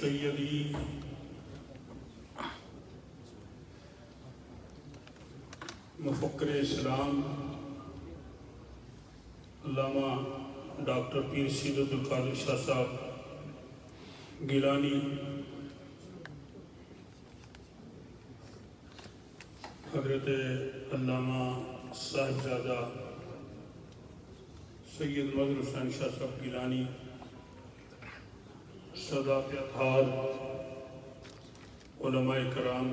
سیدی مفکر اسلام علامہ ڈاکٹر پیر سید عبدالقادر شاہ صاحب گیلانی، حضرت علامہ صاحبزادہ سید مظہر حسین شاہ صاحب گیلانی، سادات اطہار، علماء کرام،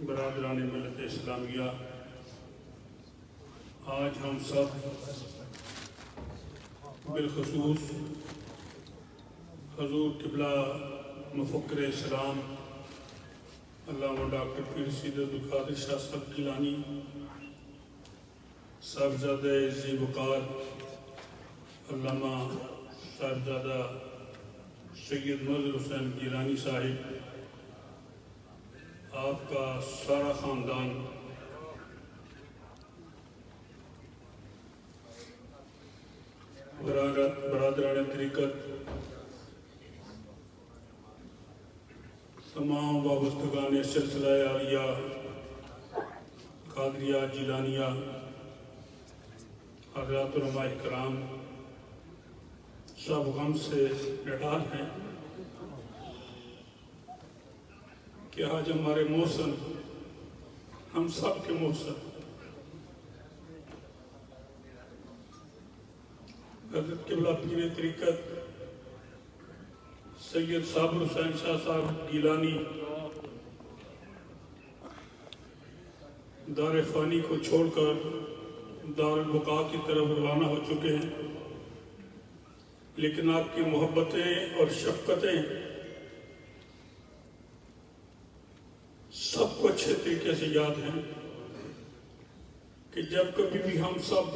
برادران ملت اسلامیہ، آج ہم سب بالخصوص حضور قبلہ مفکر اسلام علامہ ڈاکٹر پیر سید عبدالقادر شاہ صاحب گیلانی صاحبزادہ ذی وقار علامہ صاحبزادہ سید مظہر حسین گیلانی صاحب، آپ کا سارا خاندان برادران طریقت، تمام وابستگان سلسلہ عالیہ قادریہ جیلانیہ، حضرات علماء کرام، سب غم سے نڈھال ہیں کہ آج ہمارے محسن، ہم سب کے محسن حضرت قبلہ پیر طریقت سید صابر حسین شاہ صاحب گیلانی دار فانی کو چھوڑ کر دار البقاء کی طرف روانہ ہو چکے ہیں، لیکن آپ کی محبتیں اور شفقتیں سب کو اچھے طریقے سے یاد ہیں کہ جب کبھی بھی ہم سب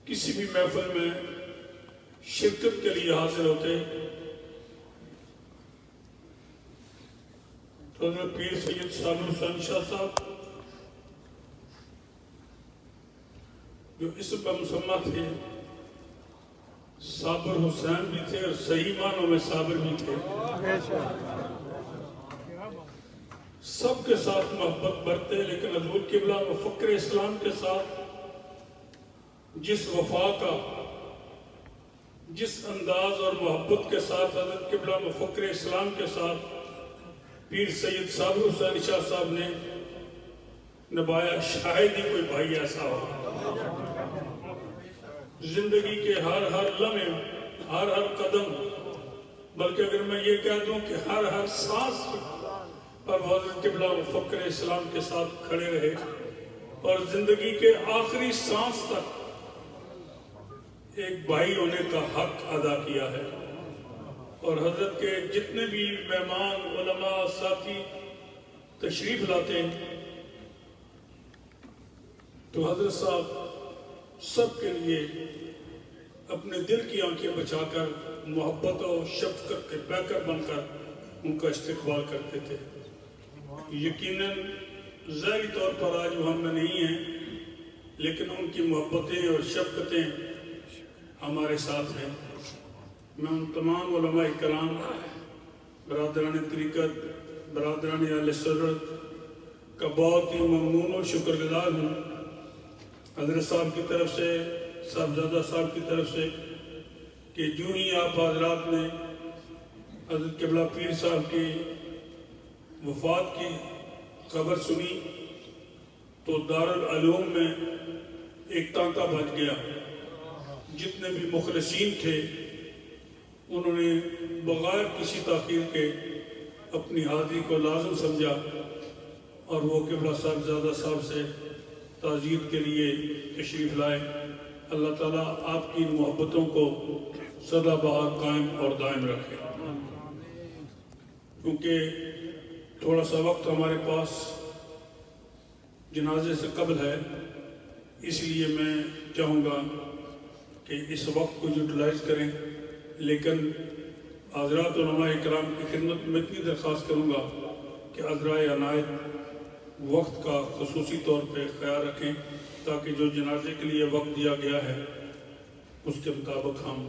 کسی بھی محفل میں شرکت کے لیے حاضر ہوتے تو حضرت پیر سید صابر حسین شاہ صاحب جو اسم پر مسمہ تھے، صابر حسین بھی تھے اور صحیح معنوں میں صابر بھی تھے، سب کے ساتھ محبت برتے، لیکن حضور قبلہ مفکر اسلام کے ساتھ جس وفا کا، جس انداز اور محبت کے ساتھ حضرت قبلہ مفکر اسلام کے ساتھ پیر سید صابر حسین شاہ صاحب نے نبھایا، شاید ہی کوئی بھائی ایسا ہو۔ زندگی کے ہر لمحے، ہر قدم، بلکہ اگر میں یہ کہہ دوں کہ ہر سانس پر حضرت قبلہ مفکر اسلام کے ساتھ کھڑے رہے اور زندگی کے آخری سانس تک ایک بھائی ہونے کا حق ادا کیا ہے۔ اور حضرت کے جتنے بھی مہمان، علماء، ساتھی تشریف لاتے ہیں تو حضرت صاحب سب کے لیے اپنے دل کی آنکھیں بچا کر محبت اور شفقت کے پیکر بن کر ان کا استقبال کرتے تھے۔ یقیناً ظاہری طور پر آج وہ ہم میں نہیں ہیں، لیکن ان کی محبتیں اور شفقتیں ہمارے ساتھ ہیں۔ میں ان تمام علماء کرام، برادران طریقت، برادران اہل سنت کا بہت ہی ممنون اور شکر گزار ہوں، حضرت صاحب کی طرف سے، صاحبزادہ صاحب کی طرف سے، کہ جو ہی آپ حضرات نے حضرت قبلہ پیر صاحب کی وفات کی خبر سنی تو دارالعلوم میں ایک ٹانکا بج گیا۔ جتنے بھی مخلصین تھے انہوں نے بغیر کسی تاخیر کے اپنی حاضری کو لازم سمجھا اور وہ قبلہ صاحبزادہ صاحب سے تعزیت کے لیے تشریف لائے۔ اللہ تعالیٰ آپ کی محبتوں کو سدا بہار قائم اور دائم رکھے۔ کیونکہ تھوڑا سا وقت ہمارے پاس جنازے سے قبل ہے، اس لیے میں چاہوں گا کہ اس وقت کو یوٹیلائز کریں، لیکن حضرات علماء کرام کی خدمت میں اتنی درخواست کروں گا کہ عذرائے عنایت وقت کا خصوصی طور پہ خیال رکھیں تاکہ جو جنازے کے لیے وقت دیا گیا ہے اس کے مطابق ہم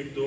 1-2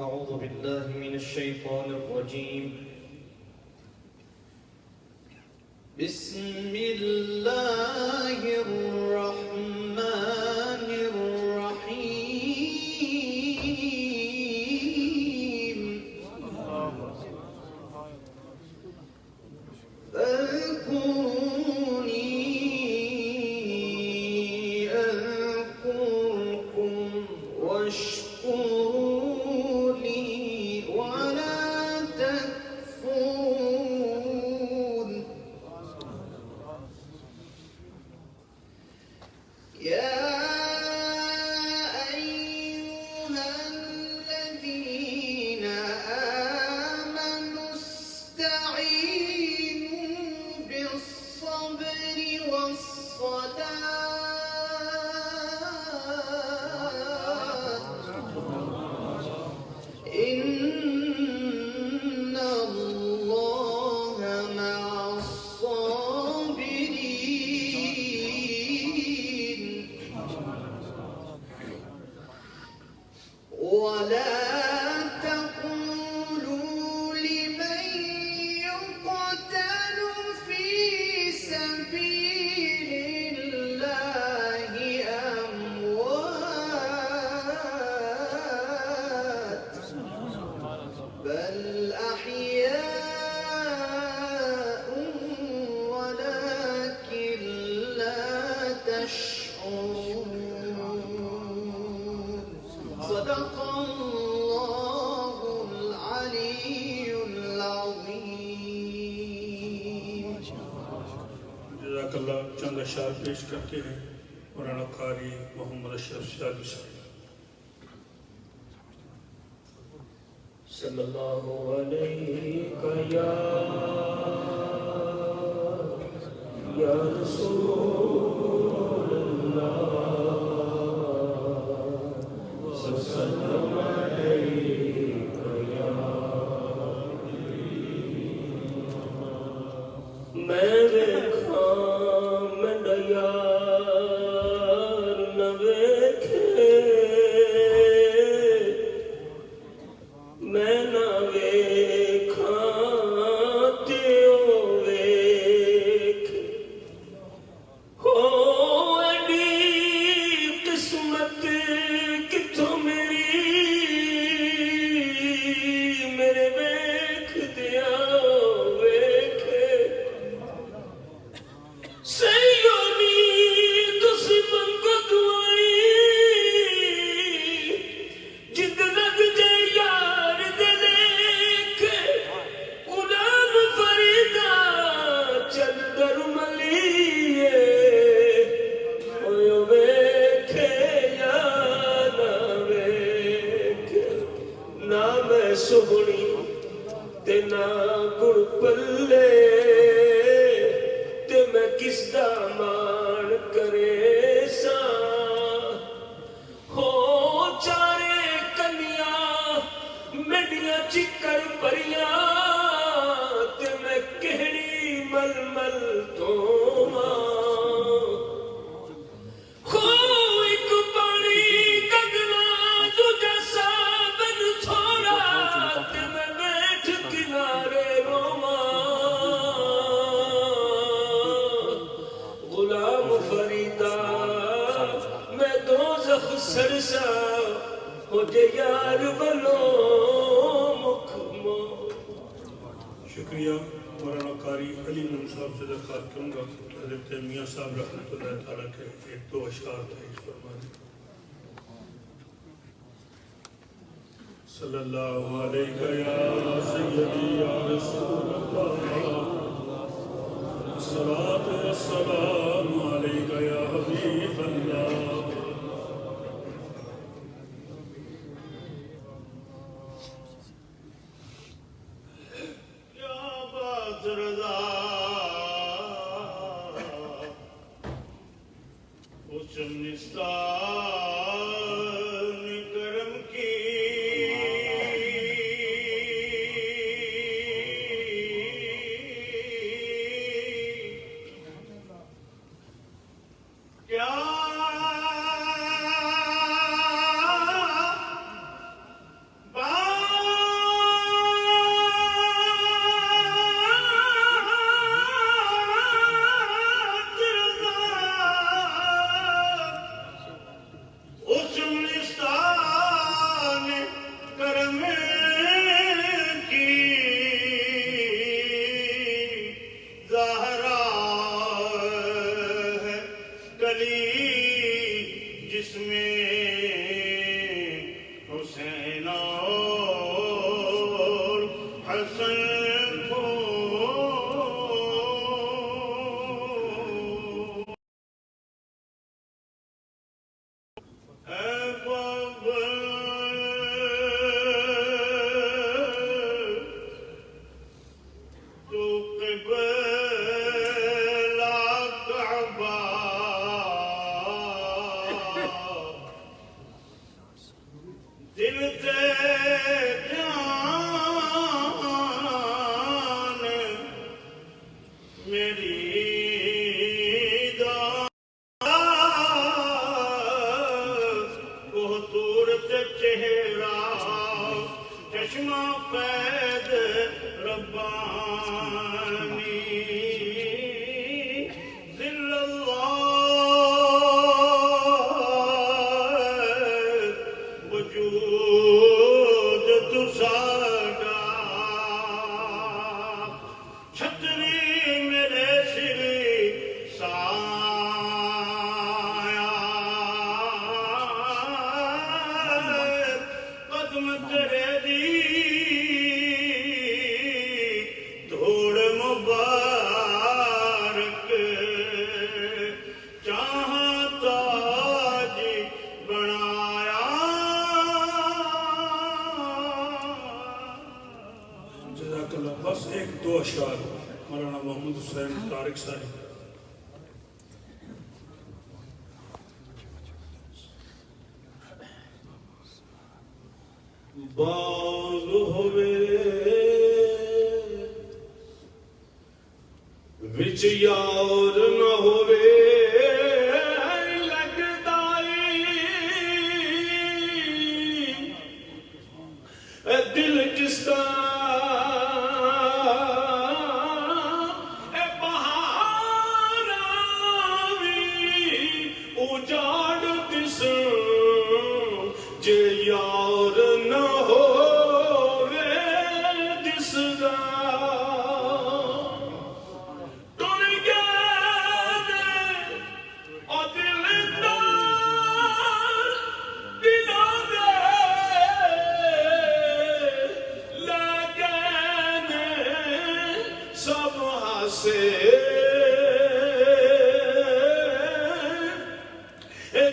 أعوذ بالله من الشيطان الرجيم بسم الله الرحمن الرحيم فاذكروني أذكركم واشكروا لي ولا تكفرون يا أيها الذين آمنوا استعينوا بالصبر والصلاة إن الله مع الصابرين ولا تقولوا لمن يقتل في سبيل الله أموات بل أحياء ولكن لا تشعرون صدق الله العلي العظيم جزاک اللہ چند اشعار پیش کرتے ہیں مولانا قاری محمد اشرف شاہی صاحب۔ صلی اللہ علیہ یا رسول اللہ وسلم علیک یا میں ویکھاں میرا یار نہ ویکھے میں نہ ویکھاں تے او ویکھ ہو ایڈی قسمت کتھوں میری میرے ویکھ دیا ویکھے سیونی تسی منگو دعائی جد لگ جے یار دے لیکھے غلام فریدہ چل در ملیے اوہ ویکھے یا نہ ویکھے نہ میں سہنی تے نہ گڑ پلے تے میں کس دا مان کرے سا ہو چارے کنیاں میڈیاں چکر پریاں تے میں کہڑی مل مل تو ماں ہو ایک پانی گگنا جو جیسا بن تھوڑا تے میں بیٹھ کنارے روماں غلام فریدہ میں دوزخ سرسا ہو جے یار بلو مکھ مو۔ شکریہ مولانا قاری علی نون صاحب سے درخواست کروں گا کہ حضرت میاں صاحب رحمۃ اللہ تعالیٰ کے 1-2 اشعار پیش فرمائیں۔ صلی اللہ علیہ یا سیدی یا رسول اللہ الصلاۃ والسلام علیک یا حبیب اللہ۔ یا بات رضا اس نستان کرم کی کیا جس میں حسین اور حسن کو اے بابا تو قبلہ کعبہ دل سے جان میری وہ صورت چہرہ چشمہ فیض ربانی ذل اللہ وجود تو ساڈا چھتری میرے سر سایہ قدم تیرے دی دھوڑ مبارک جہاں تاج بنایا جزاک اللہ. بس ایک دو اشعار مولانا محمد حسین طارق صاحب. باغ ہوئے وچ یار نہ ہوئے لگدائی دل کس کا بہار آوی اجاڑ دس جے یار نہ ہووے دس دا ٹر گئے او دلدار دلاں دے لے گئے نے سب ہاسے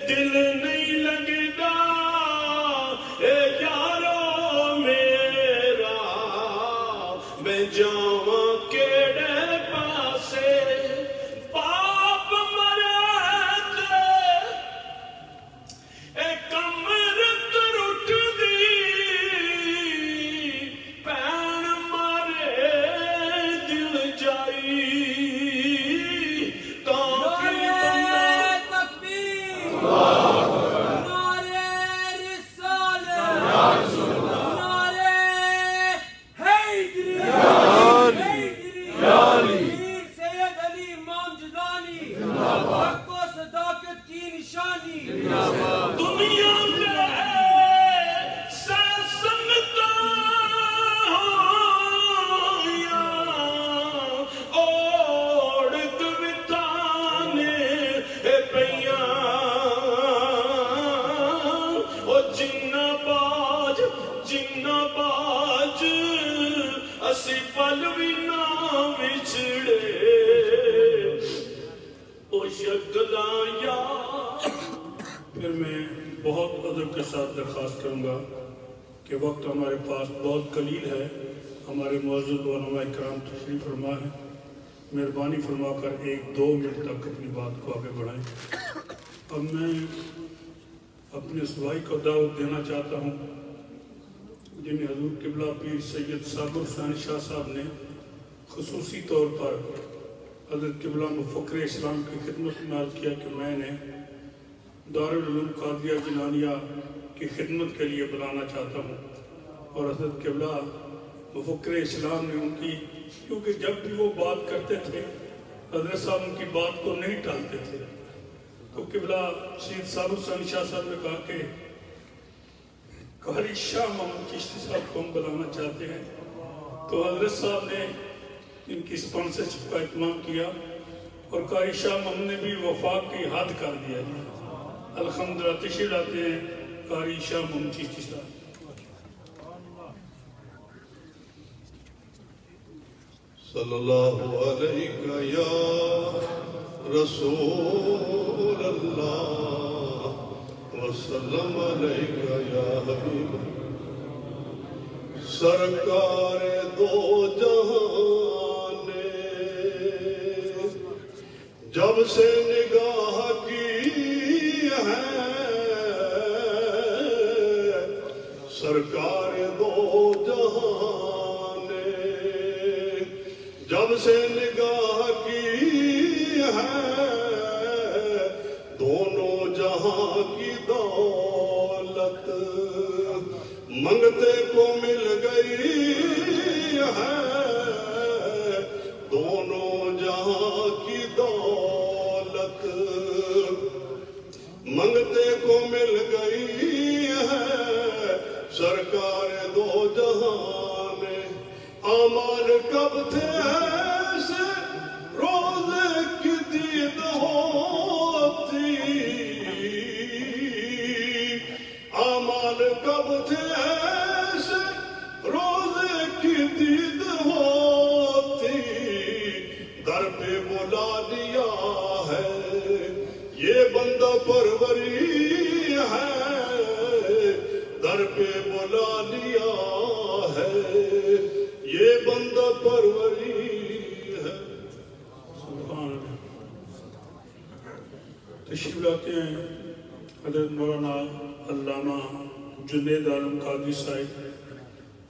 دل نہیں لگدا یارو میرا میں جاواں کیڑے پاسے باپ مرے تے کمر ٹرٹ دی پین مارے دل جائی کافی دنیا میں سنتا اوڑ دوتانے پیاں او جنہ باج اسی پل بھی نہ وچھڑے او شکلاں یار. پھر میں بہت ادب کے ساتھ درخواست کروں گا کہ وقت ہمارے پاس بہت قلیل ہے. ہمارے معزز علماء کرام تشریف فرما ہے. مہربانی فرما کر 1-2 منٹ تک اپنی بات کو آگے بڑھائیں. اب میں اپنے اس بھائی کو دعوت دینا چاہتا ہوں جنہیں حضور قبلہ پیر سید صابر حسین شاہ صاحب نے خصوصی طور پر حضرت قبلہ مفکر اسلام کی خدمت میں عرض کیا کہ میں نے دارالعلوم قادریہ جنانیہ کی خدمت کے لیے بلانا چاہتا ہوں، اور حضرت قبلہ مفکر اسلام نے ان کی، کیونکہ جب بھی وہ بات کرتے تھے حضرت صاحب ان کی بات کو نہیں ٹالتے تھے، تو قبلہ سید صابر حسین شاہ صاحب نے کہا کہ قاری شاہ محمد چشتی صاحب کو ہم بلانا چاہتے ہیں، تو حضرت صاحب نے ان کی اسپانسرشپ کا اہتمام کیا اور قاری شاہ محمد نے بھی وفاق کی حد کر دیا۔ الحمدللہ تشریف لاتے ہیں قاری شاہ محمد چشتی صاحب۔ صلی اللہ علیہ یا رسول اللہ وسلم علیہ یا حبیب سرکار دو جہان نے جب سے نگاہ کی ہے، سرکار دو جہان نے جب سے نگاہ کی ہے، دونوں جہاں کی دولت منگتے کو مل گئی ہے، دونوں جہاں کی دولت منگتے کو مل گئی ہے، سرکار دو جہان نے اعمال کب تھے ایسے روزے کی دید ہوتی، اعمال کب تھے ایسے روزے کی دید ہوتی، در پہ بلا لیا ہے یہ بندہ پروری ہے، در پہ بلا لیا ہے یہ بندہ پروری ہے۔ سبحان اللہ۔ تشریف لاتے ہیں حضرت مولانا علامہ جنید عالم قادری صاحب،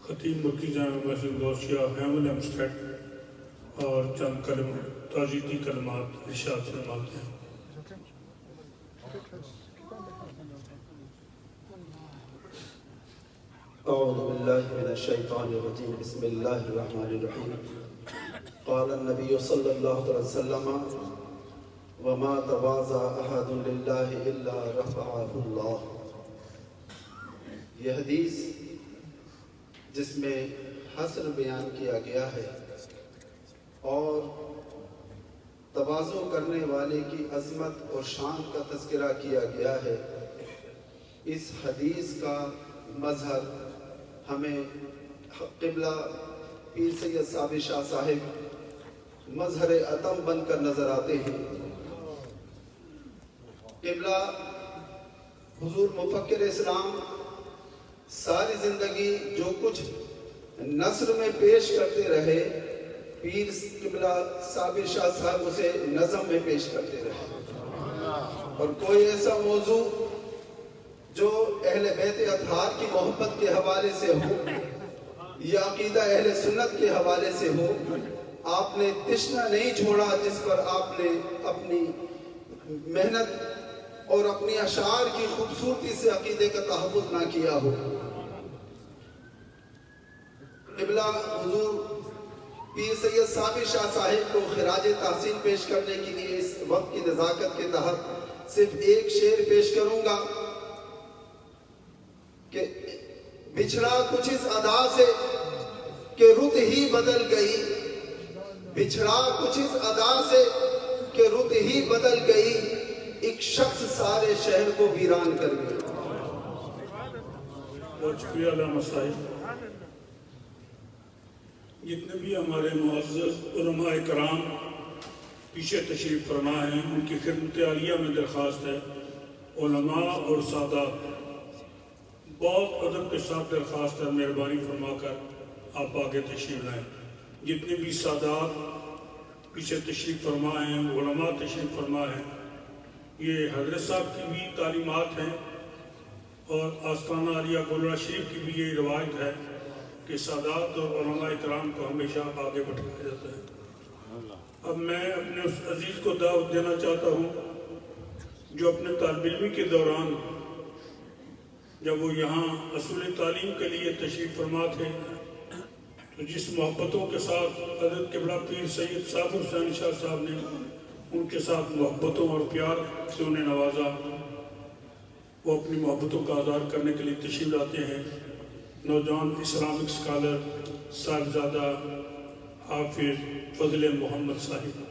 خطیب مرکزی جامع مسجد غوثیہ ہیمل ہیمسٹیڈ، اور چند تعزیتی کلمات ارشاد فرماتے ہیں۔ اعوذ باللہ من الشیطان الرجیم، بسم اللہ الرحمن الرحیم۔ قال النبی صلی اللہ علیہ وسلم وما تواضع احد للہ الا رفعہ اللہ۔ یہ حدیث جس میں حصر بیان کیا گیا ہے اور تواضع کرنے والے کی عظمت اور شان کا تذکرہ کیا گیا ہے، اس حدیث کا مظہر ہمیں قبلہ پیر سید صابر شاہ صاحب مظہر عدم بن کر نظر آتے ہیں۔ قبلہ حضور مفکر اسلام ساری زندگی جو کچھ نثر میں پیش کرتے رہے، پیر قبلہ صابر شاہ صاحب اسے نظم میں پیش کرتے رہے، اور کوئی ایسا موضوع جو اہل بیت اطہار کی محبت کے حوالے سے ہو یا عقیدہ اہل سنت کے حوالے سے ہو، آپ نے تشنہ نہیں چھوڑا جس پر آپ نے اپنی محنت اور اپنی اشعار کی خوبصورتی سے عقیدے کا تحفظ نہ کیا ہو۔ قبلہ حضور پیر سید صابر شاہ صاحب کو خراج تحسین پیش کرنے کے لیے اس وقت کی نزاکت کے تحت صرف ایک شعر پیش کروں گا کہ بچھڑا کچھ اس ادا سے کہ رت ہی بدل گئی، بچھڑا کچھ اس ادا سے کہ رت ہی بدل گئی، ایک شخص سارے شہر کو ویران کر گیا۔ بہت شکریہ علامہ صاحب۔ جتنے بھی ہمارے معزز علماء کرام پیچھے تشریف فرما ہیں، ان کی خدمت عالیہ میں درخواست ہے، علماء اور سادات بہت ادب کے ساتھ درخواست ہے، مہربانی فرما کر آپ آگے تشریف لائیں۔ جتنے بھی سادات پیچھے تشریف فرما ہیں، علماء تشریف فرما ہیں، یہ حضرت صاحب کی بھی تعلیمات ہیں اور آستانہ عالیہ گولڑا شریف کی بھی یہ روایت ہے کہ سادات اور علماء اکرام کو ہمیشہ آگے بٹھایا جاتا ہے۔ اب میں اپنے اس عزیز کو دعوت دینا چاہتا ہوں جو اپنے طالب علمی کے دوران جب وہ یہاں اصول تعلیم کے لیے تشریف فرما تھے تو جس محبتوں کے ساتھ حضرت قبلہ پیر سید صابر حسین شاہ صاحب نے ان کے ساتھ محبتوں اور پیار سے انہیں نوازا، وہ اپنی محبتوں کا اظہار کرنے کے لیے تشریف لاتے ہیں۔ نوجوان اسلامک اسکالر صاحبزادہ حافظ فضل محمد صاحب۔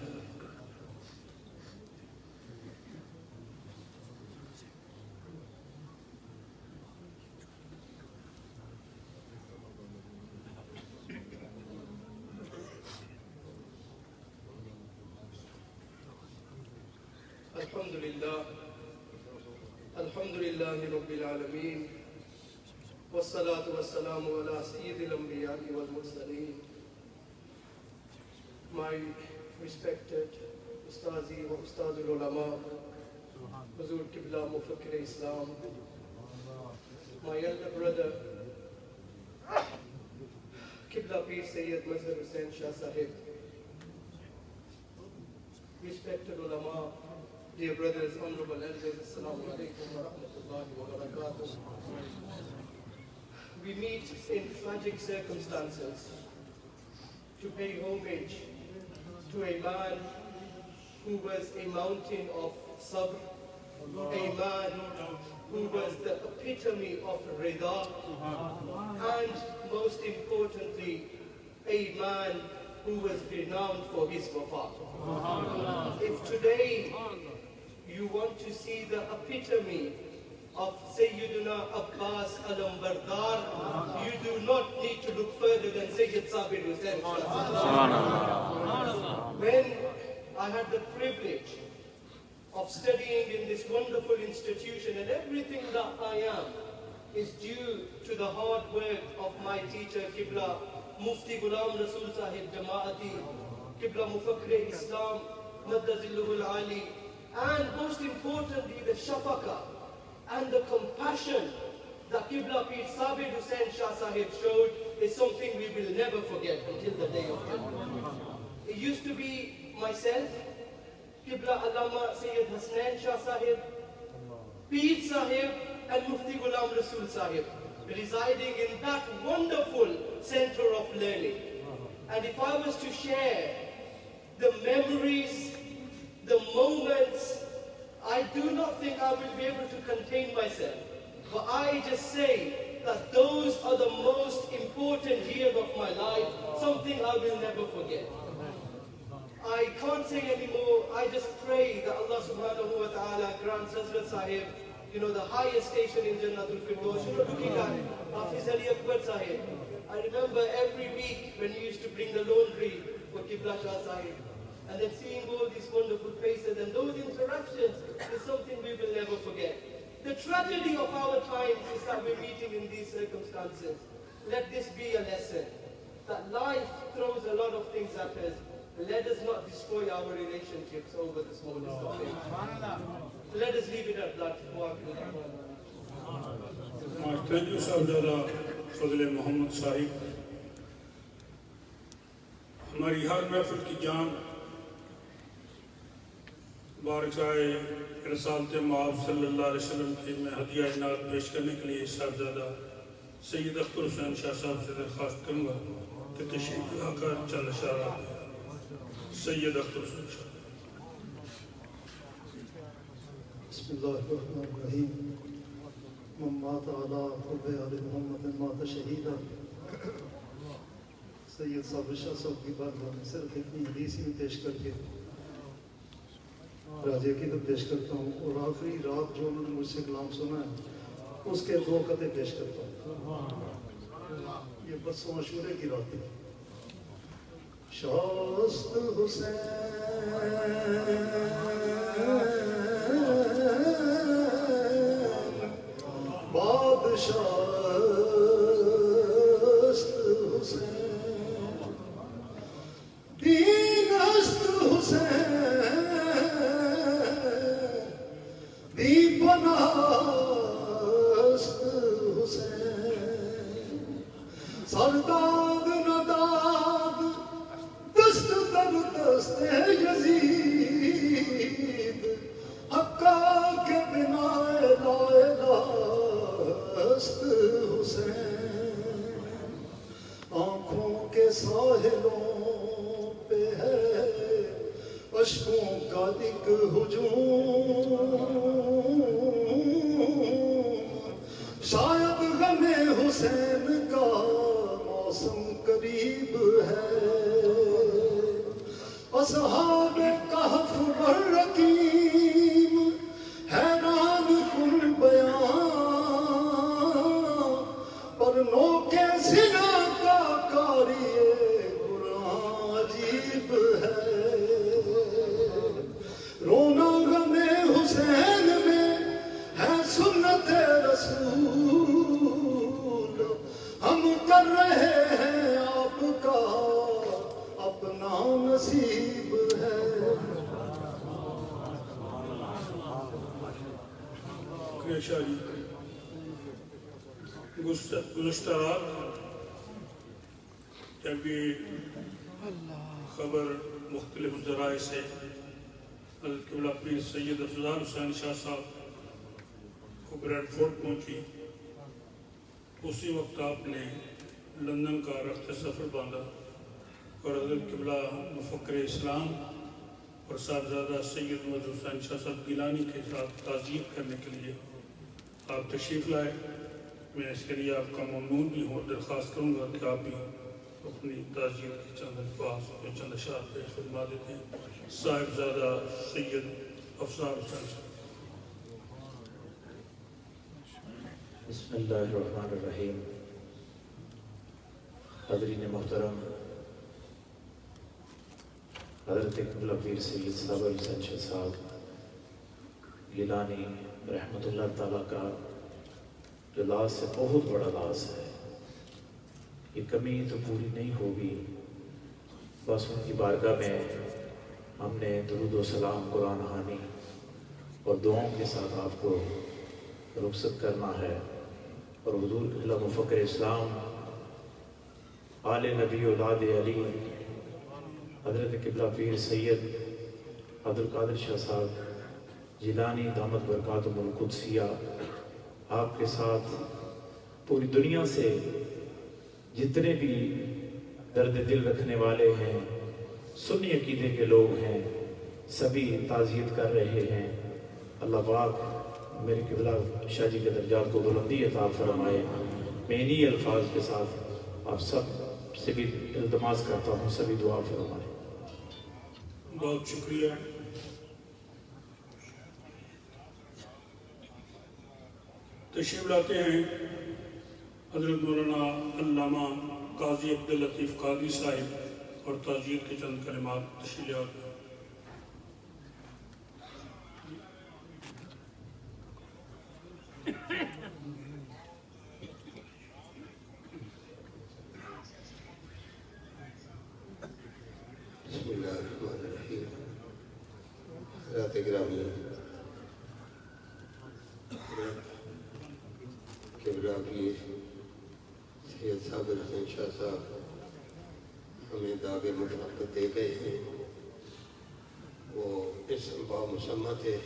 الحمدللہ رب العالمین والصلاة والسلام على سید الانبیاء والمرسلین۔ My respected Ustazi wa Ustaz al-Ulama, Huzur Qibla Mufakkir Islam, my elder brother, Qibla Pir Sayyid Mazhar Hussain Shah Sahib, respected ulama, dear brothers, honorable elders, assalamu alaikum wa rahmatullahi wa barakatuh. We meet in tragic circumstances to pay homage to a man who was a mountain of sabr, a man who was the epitome of rida, and most importantly, a man who was renowned for his wafa. If today you want to see the epitome of Sayyiduna Abbas Alambardar, you do not need to look further than Sayyid Sabir Hussain. When I had the privilege of studying in this wonderful institution, and everything that I am is due to the hard work of my teacher, Qibla Mufti Ghulam Rasul Sahib Jamaati, Qibla Mufakkir Islam, Madda Zilluhul Ali, and most importantly the shafaka and the compassion that Qibla Pir Sabir Hussain Shah Sahib showed is something we will never forget until the day of Jannah. It used to be myself, Qibla Allama Sayyid Hasnain Shah Sahib, Pir Sahib, and Mufti Ghulam Rasul Sahib residing in that wonderful center of learning. And if I was to share the memories, the moments, I do not think I will be able to contain myself. But I just say that those are the most important years of my life, something I will never forget. I can't say anymore. I just pray that Allah subhanahu wa ta'ala grants Hazrat Sahib, the highest station in Jannatul Firdaus. Looking at Hafiz Ali Akbar Sahib. I remember every week when he used to bring the laundry for Qibla Shah Sahib. And then seeing all these wonderful faces and those interactions is something we will never forget. The tragedy of our times is that we're meeting in these circumstances. Let this be a lesson. That life throws a lot of things at us. Let us not destroy our relationships over the smallest of things. Let us leave it at that. Thank you, Sahibzada Fazl Muhammad Sahib. ہماری ہر محفل کی جان بارگاہ رسالت مآب صلی اللہ علیہ وسلم کی میں ہدیہ عنایت پیش کرنے کے لیے صاحبزادہ سید اختر حسین شاہ صاحب سے درخواست کروں گا کہ تشریف لا کر چند اشارات سید اختر حسین شاہ. بسم اللہ الرحمن الرحیم. من مات علی حب آل محمد مات شہیدہ. سید صابر شاہ صاحب کی بات میں صرف اتنی حدیث ہی پیش کر کے راجے کی تو پیش کرتا ہوں، اور آخری رات جو انہوں نے مجھ سے کلام سنا ہے اس کے 2 قطعے پیش کرتا ہوں. یہ بس عاشورے کی رات ہے. شاست حسین بادشاہ حسین دین است حسین پاک ہجوم شاید غم حسین کا موسم قریب ہے اصحاب کہف والرقیم حیران کن بیان پر نوکے زنا کا کاری قرآن عجیب ہے رونا غم حسین میں ہے سنت رسول ہم کر رہے ہیں آپ کا اپنا نصیب ہے گزشتہ رات جب یہ خبر مختلف ذرائع سے حضرت قبلہ پیر سید افضل حسین شاہ صاحب کو بریڈ فورڈ پہنچی اسی وقت آپ نے لندن کا رخت سفر باندھا اور حضرت قبلہ مفکر اسلام اور صاحبزادہ سید مظہر حسین شاہ صاحب گیلانی کے ساتھ تعزیت کرنے کے لیے آپ تشریف لائے میں اس کے لیے آپ کا ممنون بھی ہوں اور درخواست کروں گا کہ آپ بھی اپنی تعزیت کے چند الفاظ اور چند اشعار پیش فرما دیتے ہیں صاحبزادہ سید افضل حسین صاحب بسم اللہ الرحمن الرحیم حضرین محترم حضرت قبلہ پیر سید صابر حسین شاہ صاحب گیلانی رحمۃ اللہ تعالیٰ کا جو لاز سے بہت بڑا لاز ہے یہ کمی تو پوری نہیں ہوگی بس ان کی بارگاہ میں ہم نے درود و سلام قرآن خوانی اور دعاؤں کے ساتھ آپ کو رخصت کرنا ہے اور حضور قبلہ مفکر اسلام آل نبی اولاد علی حضرت قبلہ پیر سید عبدالقادر شاہ صاحب جیلانی دامت برکاتہم القدسیہ آپ کے ساتھ پوری دنیا سے جتنے بھی درد دل رکھنے والے ہیں سنی عقیدے کے لوگ ہیں سبھی تعزیت کر رہے ہیں اللہ پاک میرے قبلہ شاہ جی کے درجات کو بلندی عطا فرمائے میں انہی الفاظ کے ساتھ آپ سب سے بھی التماس کرتا ہوں سبھی دعا فرمائے بہت شکریہ تشریف لاتے ہیں حضرت مولانا علامہ قاضی عبداللطیف قادری صاحب اور تعزیت کے چند کلمات تشریف لاتے ہیں بسم اللہ الرحمن الرحیم حضرات گرامی قبلہ پیر سید صابر حسین شاہ صاحب ہمیں داغ محبت دے گئے ہیں وہ اسم با مسمہ تھے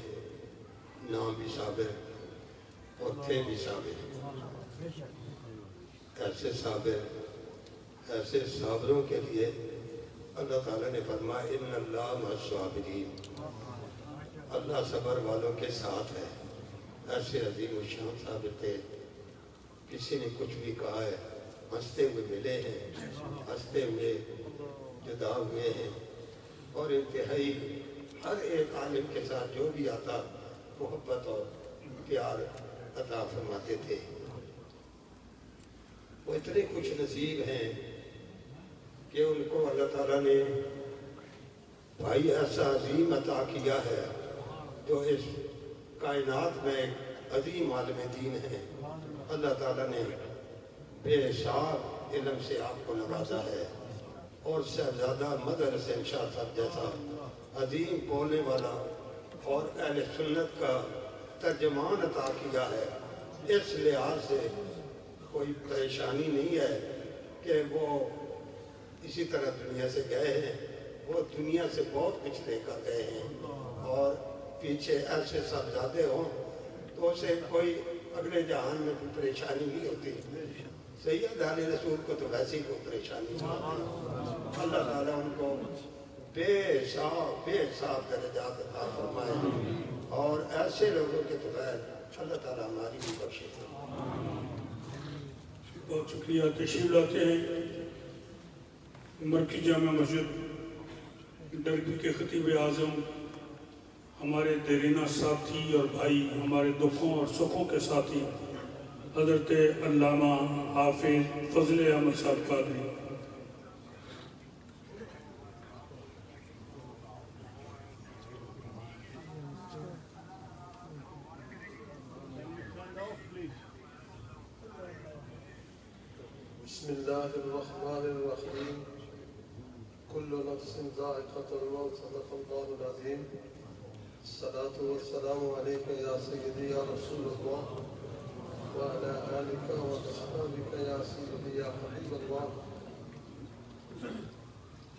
نام بھی صابر اور تھے بھی صابر ایسے صابر ایسے صابروں کے لیے اللہ تعالیٰ نے فرمایا ان اللہ مع الصابرین اللہ صبر والوں کے ساتھ ہے ایسے عظیم الشان صابر تھے کسی نے کچھ بھی کہا ہے ہنستے ہوئے ملے ہیں ہنستے ہوئے جدا ہوئے ہیں اور انتہائی ہر ایک عالم کے ساتھ جو بھی آتا محبت اور پیار عطا فرماتے تھے وہ اتنے خوش نصیب ہیں کہ ان کو اللہ تعالیٰ نے بھائی ایسا عظیم عطا کیا ہے جو اس کائنات میں عظیم عالم دین ہے اللہ تعالیٰ نے بے حساب علم سے آپ کو نوازا ہے اور صاحبزادہ مظہر حسین شاہ صاحب جیسا عظیم بولنے والا اور اہل سنت کا ترجمان عطا کیا ہے اس لحاظ سے کوئی پریشانی نہیں ہے کہ وہ اسی طرح دنیا سے گئے ہیں وہ دنیا سے بہت کچھ لے کر گئے ہیں اور پیچھے ایسے صاحبزادے ہوں تو اسے کوئی اگلے جہان میں کوئی پریشانی نہیں ہوتی سید علی رسول کو تو ویسے ہی کوئی پریشانی نہیں ہوتی اللہ تعالیٰ ان کو بے حساب درجات عطا فرمائے اور ایسے لوگوں کے بغیر اللہ تعالیٰ ہماری بھی بخشے. بہت شکریہ. تشریف لاتے ہیں مرکزی جامع مسجد ڈربی کے خطیب اعظم ہمارے دیرینہ ساتھی اور بھائی، ہمارے دکھوں اور سکھوں کے ساتھی حضرت علامہ حافظ فضل احمد صاحب قادری. بسم الله الرحمن الرحيم. كل نفس ذائقة الموت. صدق الله العظيم. الصلاة والسلام عليك يا سيدي يا رسول الله وعلى آلك وأصحابك يا سيدي يا حبيب الله.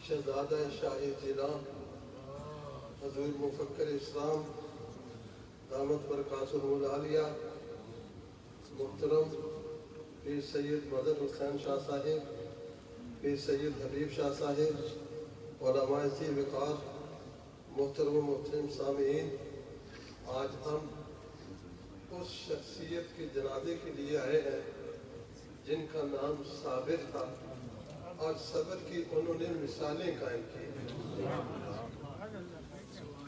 شہزادہ شاہ جیلان حضور مفکر اسلام دامت برکاتہ العالیہ محترم پیر سید مدر حسین شاہ صاحب، پیر سید حبیب شاہ صاحب، علماء ذی وقار، محترم و محترم سامعین، آج ہم اس شخصیت کے جنازے کے لیے آئے ہیں جن کا نام صابر تھا اور صبر کی انہوں نے مثالیں قائم کی.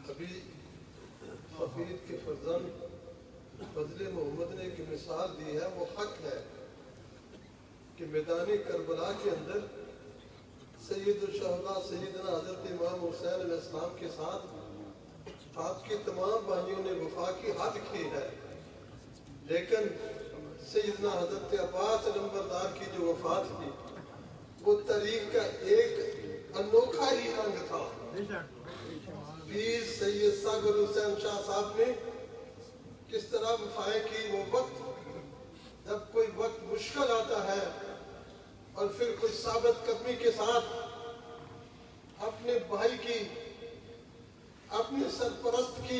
ابھی حفیظ کے فرزند فضل محمد نے ایک مثال دی ہے، وہ حق ہے کہ میدان کربلا کے اندر سید الشہداء سیدنا حضرت امام حسین علیہ السلام کے ساتھ آپ کے تمام بھائیوں نے وفا کی حد کی ہے، لیکن سیدنا حضرت عباس علمبردار کی جو وفات تھی وہ تاریخ کا ایک انوکھا ہی رنگ تھا. پیر سید صابر حسین شاہ صاحب نے کس طرح وفائیں کی. وہ وقت جب کوئی وقت مشکل آتا ہے اور پھر کوئی ثابت قدمی کے ساتھ اپنے بھائی کی، اپنے سرپرست کی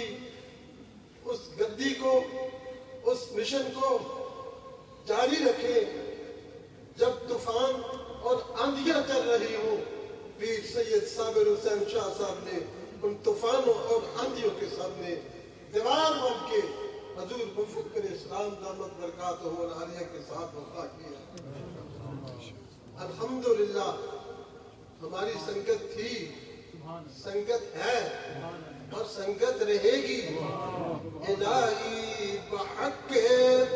اس گدی کو، اس مشن کو جاری رکھے. جب طوفان اور آندھیاں چل رہی ہوں، پیر سید صابر حسین شاہ صاحب نے ان طوفانوں اور آندھیوں کے سامنے دیوار بن کے حضور مفکر اسلام دامت برکاتہ العالیہ کے ساتھ وفا کیا. الحمدللہ ہماری سنگت تھی، سنگت ہے اور سنگت رہے گی. الہی بحق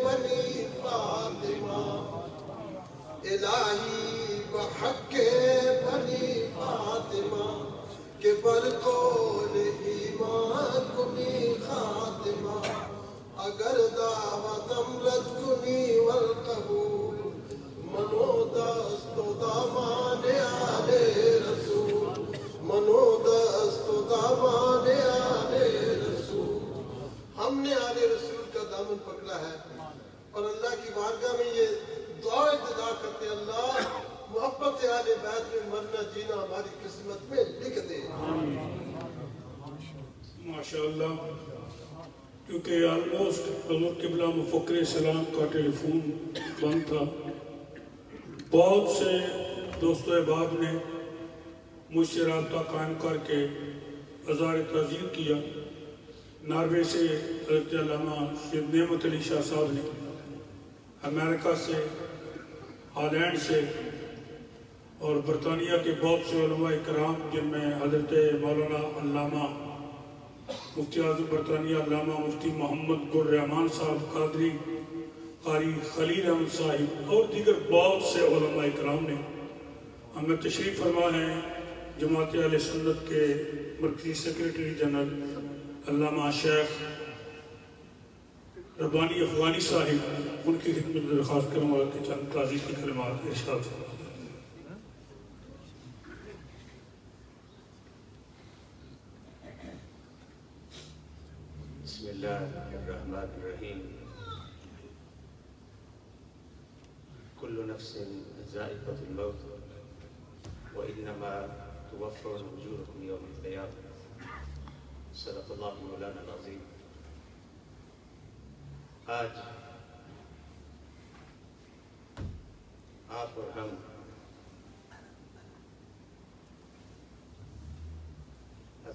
بنی فاطمہ، الہی بحق بنی فاطمہ کہ برکول ایمان کنی خاتمہ، اگر دعوتم رد کنی والقبول منو دست و دامان آل رسول، منو دست و دامان آل رسول. ہم نے آل رسول کا دامن پکڑا ہے اور اللہ کی بارگاہ میں یہ دعا التجا کرتے ہیں، اللہ محبت آل بیت میں مرنا جینا ہماری قسمت میں لکھ دے. ماشاءاللہ. کیونکہ آلموسٹ حضور قبلہ مفکر اسلام کا ٹیلی فون بند تھا، بہت سے دوست و احباب نے مجھ سے رابطہ قائم کر کے اظہار تعزیت کیا. ناروے سے حضرت علامہ سید نعمت علی شاہ صاحب نے، امریکہ سے، ہالینڈ سے اور برطانیہ کے بہت سے علماء کرام جن میں حضرت مولانا علامہ مفتی اعظم برطانیہ علامہ مفتی محمد گل رحمان صاحب قادری، قاری خلیل احمد صاحب اور دیگر بہت سے علماء کرام نے ہمیں تشریف فرما ہے. جماعت اہل سنت کے مرکزی سیکریٹری جنرل علامہ شیخ ربانی افغانی صاحب، ان کی خدمت میں درخواست کروں گا کہ چند تعزیت کی کلمات ارشاد فرمائیں. بسم اللہ الرحمن الرحیم. كل نفس ذائقة الموت وإنما توفون أجوركم يوم القيامة. صدق اللہ مولانا العظیم. آج آپ اور ہم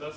10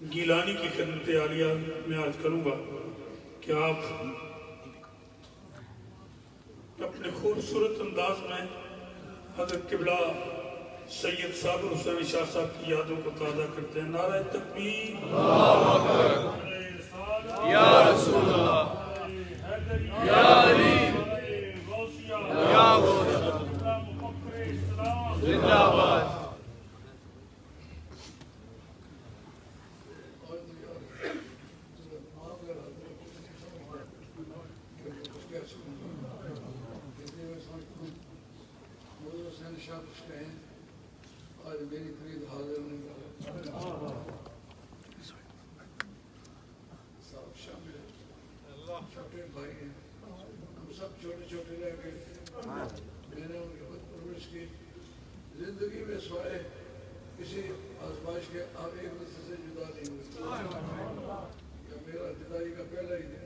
گیلانی کی خدمت عالیہ میں عرض کروں گا کہ آپ اپنے خوبصورت انداز میں حضرت قبلہ سید صابر حسین شاہ صاحب کی یادوں کو تازہ کرتے ہیں. نعرہ تکبیر، یا رسول اللہ، یا علی، یا غوث، زندہ باد. آج میری خرید حاضر نہیں سب شامل چھوٹے بھائی ہیں، ہم سب چھوٹے چھوٹے رہ گئے. میں نے ان کی خود پرورش کی. زندگی میں سوائے کسی آزمائش کے آپ ایک دوسرے سے جدا نہیں ہوئے. میرا جدائی کا پہلا ہی دن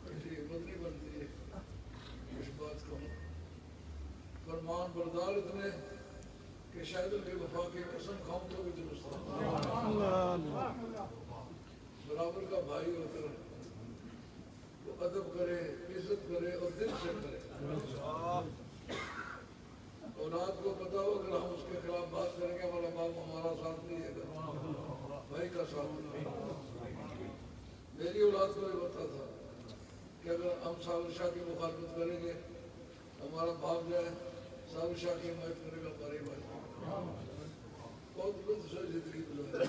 ایسی ہمت نہیں بنتی ہے کچھ بات کہوں. فرمان بردار اتنے کہ شاید ان کے وفا کی قسم کھاؤں تو بھی درست ہے. برابر کا بھائی ہو کر وہ ادب کرے، عزت کرے اور دل سے کرے. اولاد کو پتا ہو اگر ہم اس کے خلاف بات کریں گے ہمارا باپ ہمارا ساتھ نہیں دے گا، بھائی کا ساتھ نہیں. میری اولاد کو بھی پتا تھا کہ اگر ہم صابر شاہ کی مخالفت کریں گے ہمارا باپ جو ہے صابر شاہ کی حمایت کرے گا ہمارے بھائی. بہت لطف سے زندگی گزاری.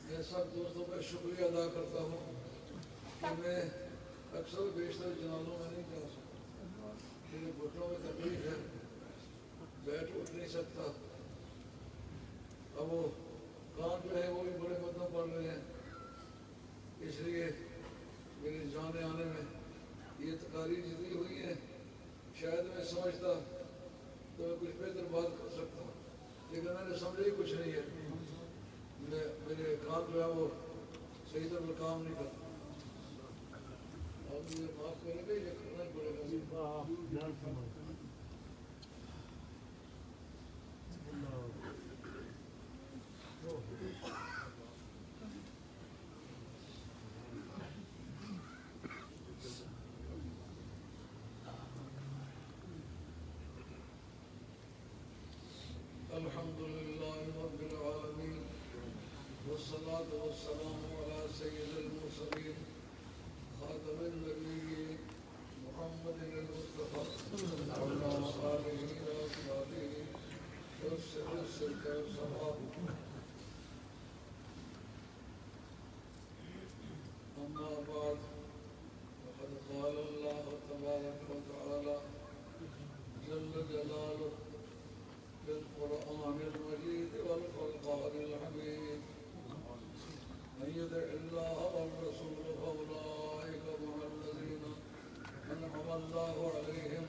میں سب دوستوں کا شکریہ ادا کرتا ہوں کہ میں اکثر بیشتر جنازوں میں نہیں جا سکتا. میرے گھٹنوں میں تکلیف ہے، بیٹھ اٹھ نہیں سکتا. اب وہ کان جو ہے وہ بھی بڑے مدم پڑ رہے ہیں، اس لیے میرے جانے آنے میں یہ تقاریر جتنی ہوئی ہے شاید میں سمجھتا تو میں کچھ بہتر بات کر سکتا ہوں، لیکن میں نے سمجھا ہی کچھ نہیں ہے. میرے کام جو ہے وہ صحیح طرح کام نہیں کرتا. آپ مجھے معاف کریں گے، یہ کرنا ہی پڑے گا. الحمد لله رب العالمين والصلاة والسلام على سيد المرسلين خاتم النبيين محمد المصطفى وعلى آله وأصحابه والسر السلك والصواب. أما بعد فقد قال الله تبارك وتعالى جل جلاله بالقرآن المجيد والفرقان الحميد من يطع الله والرسول فأولئك مع الذين أنعم الله عليهم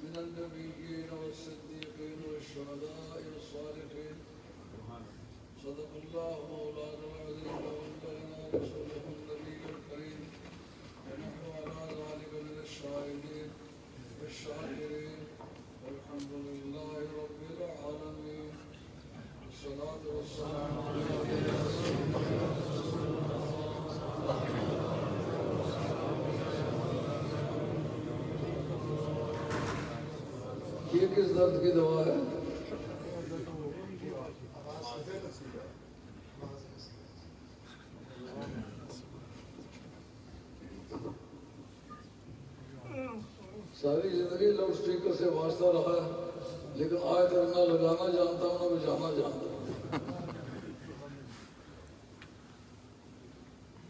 من النبيين والصديقين والشهداء والصالحين. صدق الله مولانا العظيم وبلغنا رسوله النبي الكريم ونحن على ذلك من الشاهدين والشاكرين والحمد لله رب العالمين. الصلاة والسلام على یہ کس درد کی دوا ہے؟ ساری زندگی لاؤڈ اسپیکر سے واسطہ رہا ہے، لیکن آج تک نہ لگانا جانتا ہوں نہ بجانا جانتا ہوں.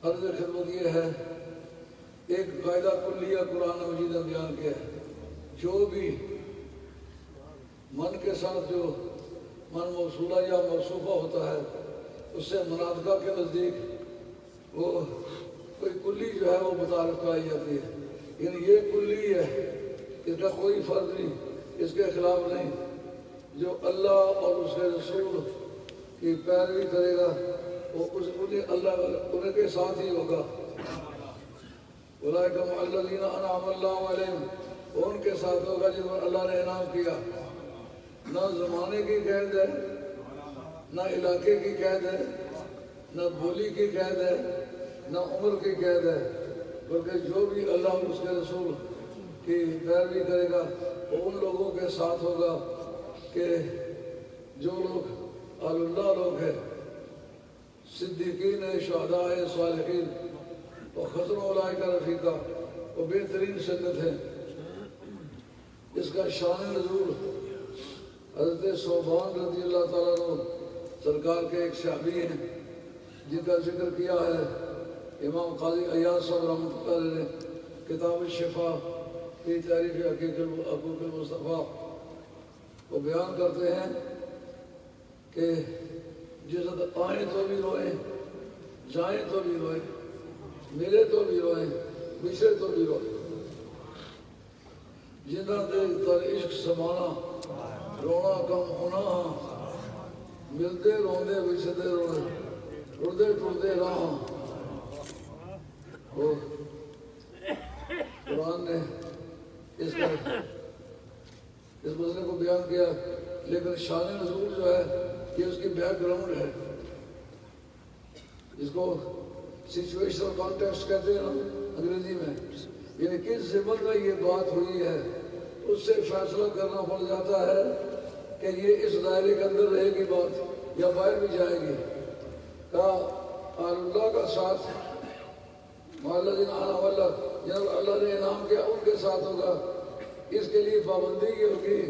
عرض خدمت یہ ہے، ایک قاعدہ کلیہ قرآن مجید نے بیان کیا ہے، جو بھی من کے ساتھ جو من موصولہ یا موصوفہ ہوتا ہے اس سے مناطقہ کے نزدیک وہ کوئی کلی جو ہے وہ متعارف کرائی جاتی ہے. یعنی یہ کلی ہے، اس کا کوئی فرض نہیں، اس کے خلاف نہیں. جو اللہ اور اس کے رسول کی پیروی کرے گا وہ انہیں کے ساتھ ہی ہوگا. اولئک مع الذین انعم اللہ علیہم، وہ ان کے ساتھ ہوگا جن پر اللہ نے انعام کیا. نہ زمانے کی قید ہے، نہ علاقے کی قید ہے، نہ بولی کی قید ہے، نہ عمر کی قید ہے، بلکہ جو بھی اللہ اور اس کے رسول کی پیروی کرے گا وہ ان لوگوں کے ساتھ ہوگا کہ جو لوگ اہل اللہ لوگ ہیں، صدیقین، شہداء، صالحین، وحسن اولئک رفیقا، وہ بہترین سنت ہے۔ اس کا شان نزول حضرت صوبان رضی اللہ تعالیٰ عنہ سرکار کے ایک صحابی ہیں جن کا ذکر کیا ہے امام قاضی عیاض صاحب رحمۃ اللہ علیہ نے کتاب الشفا فی تعریف حقوق المصطفیٰ، وہ بیان کرتے ہیں کہ جس وقت آئیں تو بھی روئیں، جائیں تو بھی روئیں، ملے تو بھی روئیں، بچھڑے تو بھی روئیں، جنہ دے تر عشق سمانا رونا کم ہونا، ملتے روندے بچھڑتے رونے، رڑتے ٹرتے راہ۔ قرآن نے اس مسئلے کو بیان کیا، لیکن شان نزول جو ہے یہ اس کی بیک گراؤنڈ ہے، اس کو سچویشنل کانٹیکسٹ کہتے ہیں نا انگریزی میں، یعنی کس زمن میں یہ بات ہوئی ہے اس سے فیصلہ کرنا پڑ جاتا ہے کہ یہ اس دائرے کے اندر رہے گی بات یا باہر بھی جائے گی۔ کہا اللہ کا ساتھ جب اللہ نے انعام کیا ان کے ساتھ ہوگا، اس کے لیے پابندی یہ ہوگی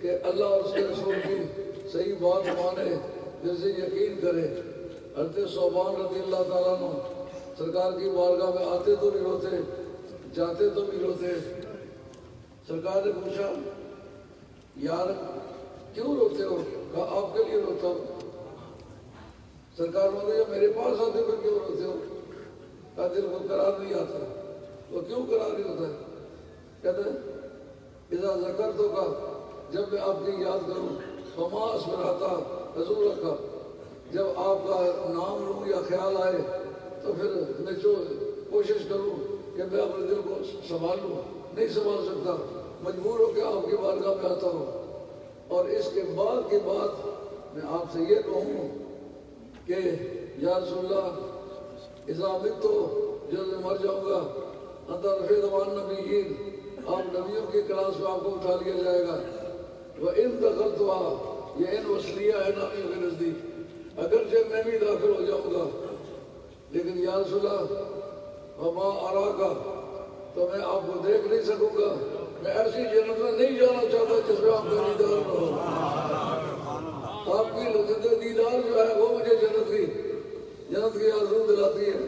کہ اللہ اور اس کے رسول کی صحیح بات مانے، دل سے یقین کرے۔ حضرت صوبان رضی اللہ تعالیٰ عنہ سرکار کی بارگاہ میں آتے تو بھی روتے، جاتے تو بھی روتے۔ سرکار نے پوچھا یار کیوں روتے ہو؟ کہا آپ کے لیے روتا ہوں۔ سرکار بولے میرے پاس آتے پھر کیوں روتے ہو؟ کہا دل کو قرار نہیں آتا۔ وہ کیوں قرار نہیں ہوتا ہے؟ کہتے ہیں اذا ذکرتو کا، جب میں آپ کی یاد کروں، فما اسمراتا حضور کا، جب آپ کا نام لوں یا خیال آئے تو پھر میں کوشش کروں کہ میں اپنے دل کو سنبھال لوں، نہیں سنبھال سکتا، مجبور ہو کے آپ کی بارگاہ میں آتا ہوں۔ اور اس کے بعد میں آپ سے یہ کہوں کہ یا رسول اللہ اذا مت تو جلد مر جاؤں گا، انت رفیع زمان نبیین، آپ نبیوں کی کلاس میں آپ کو اٹھا لیا جائے گا۔ وَإِن دَخَلْتُهَا، یہ ان وصلیہ ہے نبیوں کے نزدیک، اگرچہ میں بھی داخل ہو جاؤں گا، لیکن یا رسول اللہ وَمَا أَرَاكَ، تو میں آپ کو دیکھ نہیں سکوں گا، میں ایسی جنت میں نہیں جانا چاہتا جس میں آپ کا دیدار نہ ہو۔ آپ کی لذت دیدار جو ہے وہ مجھے جنت کی آرزو دلاتی ہے۔